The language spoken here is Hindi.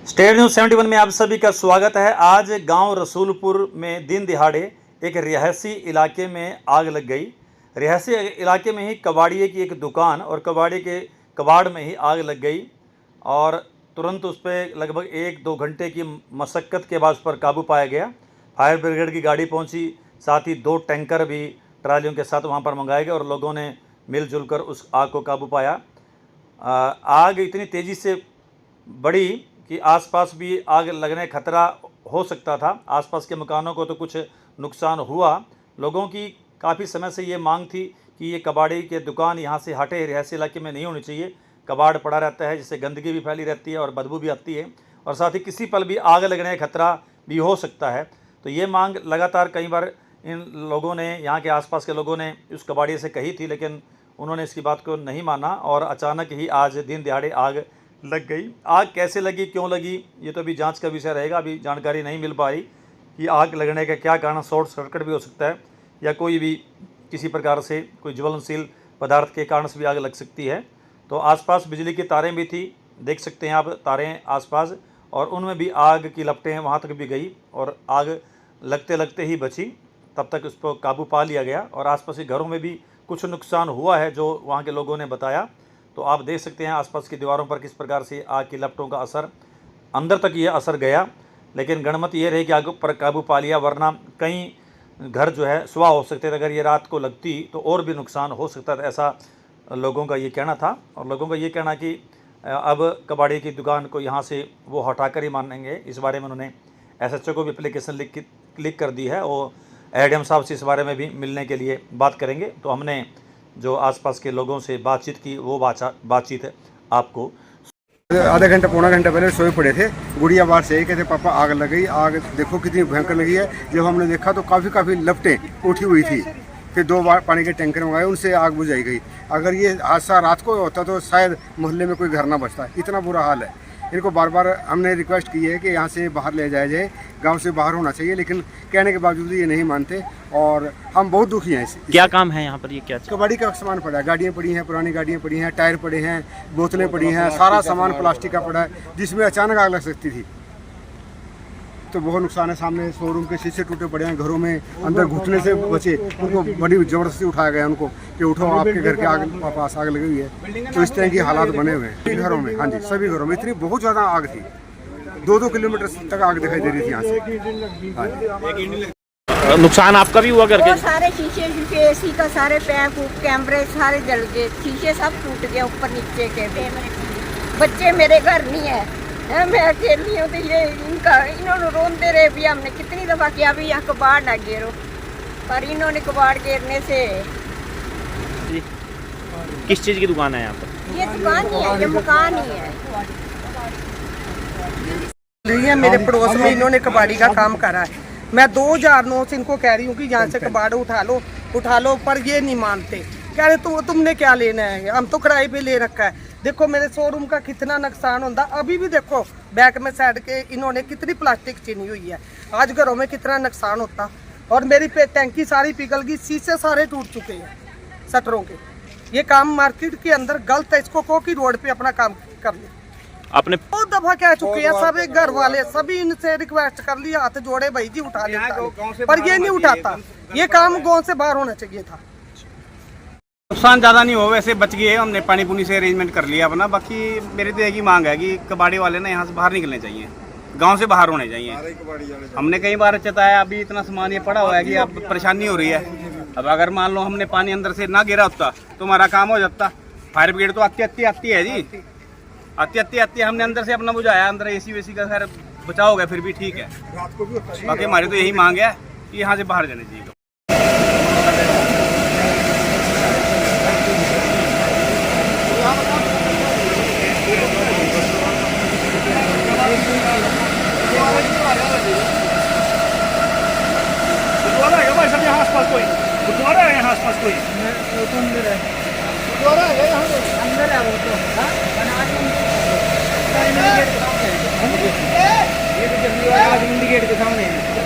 स्टेट न्यूज़ 71 में आप सभी का स्वागत है। आज गांव रसूलपुर में दिन दिहाड़े एक रिहायशी इलाके में आग लग गई। रिहायशी इलाके में ही कबाड़िए की एक दुकान और कबाड़ी के कबाड़ में ही आग लग गई और तुरंत उस पर लगभग 1-2 घंटे की मशक्क़त के बाद उस पर काबू पाया गया। फायर ब्रिगेड की गाड़ी पहुंची, साथ ही 2 टैंकर भी ट्रालियों के साथ वहां पर मंगाए गए और लोगों ने मिलजुल कर उस आग को काबू पाया। आग इतनी तेज़ी से बढ़ी कि आसपास भी आग लगने खतरा हो सकता था। आसपास के मकानों को तो कुछ नुकसान हुआ। लोगों की काफ़ी समय से ये मांग थी कि ये कबाड़ी के दुकान यहाँ से हटे, रिहायशी इलाके में नहीं होनी चाहिए। कबाड़ पड़ा रहता है जिससे गंदगी भी फैली रहती है और बदबू भी आती है और साथ ही किसी पल भी आग लगने का खतरा भी हो सकता है। तो ये मांग लगातार कई बार इन लोगों ने, यहाँ के आसपास के लोगों ने उस कबाड़ी से कही थी, लेकिन उन्होंने इसकी बात को नहीं माना और अचानक ही आज दिन दिहाड़े आग लग गई। आग कैसे लगी, क्यों लगी, ये तो अभी जांच का विषय रहेगा। अभी जानकारी नहीं मिल पा रही कि आग लगने का क्या कारण, शॉर्ट सर्किट भी हो सकता है या कोई भी किसी प्रकार से कोई ज्वलनशील पदार्थ के कारण से भी आग लग सकती है। तो आसपास बिजली की तारें भी थी, देख सकते हैं आप तारें आसपास, और उनमें भी आग की लपटें वहाँ तक भी गई और आग लगते लगते ही बची। तब तक उस पर काबू पा लिया गया और आसपास के घरों में भी कुछ नुकसान हुआ है जो वहाँ के लोगों ने बताया। तो आप देख सकते हैं आसपास की दीवारों पर किस प्रकार से आग की लपटों का असर, अंदर तक ये असर गया। लेकिन गणमत ये रही कि आग पर काबू पा लिया, वरना कई घर जो है सुहा हो सकते थे। अगर ये रात को लगती तो और भी नुकसान हो सकता था, ऐसा लोगों का ये कहना था। और लोगों का ये कहना कि अब कबाड़ी की दुकान को यहाँ से वो हटाकर ही मानेंगे। इस बारे में उन्होंने SHO को भी एप्लीकेशन क्लिक कर दी है और ADM साहब से इस बारे में भी मिलने के लिए बात करेंगे। तो हमने जो आसपास के लोगों से बातचीत की वो बातचीत आपको आधा घंटा पौना घंटा पहले सोए पड़े थे। गुड़िया बाहर से कहते पापा आग लग गई, आग देखो कितनी भयंकर लगी है। जब हमने देखा तो काफ़ी लपटें उठी हुई थी। फिर 2 बार पानी के टैंकर मंगाए, उनसे आग बुझाई गई। अगर ये हादसा रात को होता तो शायद मोहल्ले में कोई घर ना बचता। इतना बुरा हाल है। इनको बार बार हमने रिक्वेस्ट की है कि यहाँ से बाहर ले जाया जाए, गांव से बाहर होना चाहिए, लेकिन कहने के बावजूद ये नहीं मानते और हम बहुत दुखी हैं इससे। क्या काम है यहाँ पर, ये क्या कबाड़ी का सामान पड़ा है, गाड़ियाँ पड़ी हैं, पुरानी गाड़ियाँ पड़ी हैं, टायर पड़े हैं, बोतलें पड़ी हैं, सारा सामान प्लास्टिक का पड़ा है जिसमें अचानक आग लग सकती थी। तो बहुत नुकसान है। सामने शोरूम के शीशे टूटे पड़े हैं, घरों में अंदर घुटने से बचे, उनको बड़ी ज़बरदस्ती उठाया गया उनको कि उठो, आपके घर के आग पास आग लगी हुई है। तो इस तरह की हालात बने हुए हैं घरों में। हाँ जी, सभी घरों में इतनी बहुत ज़्यादा आग थी, 2-2 किलोमीटर तक आग दिखाई दे रही थी यहाँ से। हाँ जी। नुकसान आपका भी हुआ करके? सारे शीशे AC का सारे पैप कैमरे सारे जल गए, शीशे सब टूट गए ऊपर नीचे के। बच्चे मेरे घर नहीं है, मैं अकेली हूँ। तो ये इन्होंने रोनते रहे भी, हमने कितनी दफ़ा किया भी यहाँ कबाड़ ना गिरो, पर इन्होंने कबाड़ गिरने से। किस चीज़ की दुकान है यहाँ पर? ये दुकान ही है, ये मकान ही है। है मेरे पड़ोस में इन्होंने कबाड़ी का काम करा है। मैं 2009 से इनको कह रही हूँ कि यहाँ से कबाड़ उठा लो, पर ये नहीं मानते। कह रहे तुमने क्या लेना है, हम तो किराए पे ले रखा है। देखो मेरे शोरूम का कितना नुकसान होता। अभी भी देखो बैक में साइड के इन्होंने कितनी प्लास्टिक चीनी हुई है। आज घरों में कितना नुकसान होता। और मेरी टैंकी सारी पिघल गई, शीशे सारे टूट चुके हैं शटरों के। ये काम मार्केट के अंदर गलत है। इसको को कि रोड पे अपना काम कर ले। आपने बहुत दफा कह चुके हैं, सभी घर वाले सभी इनसे रिक्वेस्ट कर लिया, हाथ जोड़े भाई जी उठा लेता, पर ये नहीं उठाता। ये काम गाँव से बाहर होना चाहिए था। नुकसान ज़्यादा नहीं हो, वैसे बच गए। हमने पानी पुनी से अरेंजमेंट कर लिया अपना। बाकी मेरी तो यही मांग है कि कबाड़ी वाले ना यहाँ से बाहर निकलने चाहिए, गांव से बाहर होने चाहिए। हमने कई बार चताया, अभी इतना सामान ये पड़ा हुआ है कि अब परेशानी हो रही है। अब अगर मान लो हमने पानी अंदर से ना गिरा होता तो हमारा काम हो जाता। फायर ब्रिगेड तो आती है जी, आती हमने अंदर से अपना बुझाया। अंदर AC वेसी का खैर बचाव हो गया, फिर भी ठीक है। बाकी हमारी तो यही मांग है कि यहाँ से बाहर जाना चाहिए। गुरुद्वारा है भाई साहब यहाँ आसपास कोई? गुरुद्वारा है यहाँ आसपास कोई? गुरुद्वारा है यहाँ अंदर है वो तो। ये तो जल्दी वाला गेट के सामने है।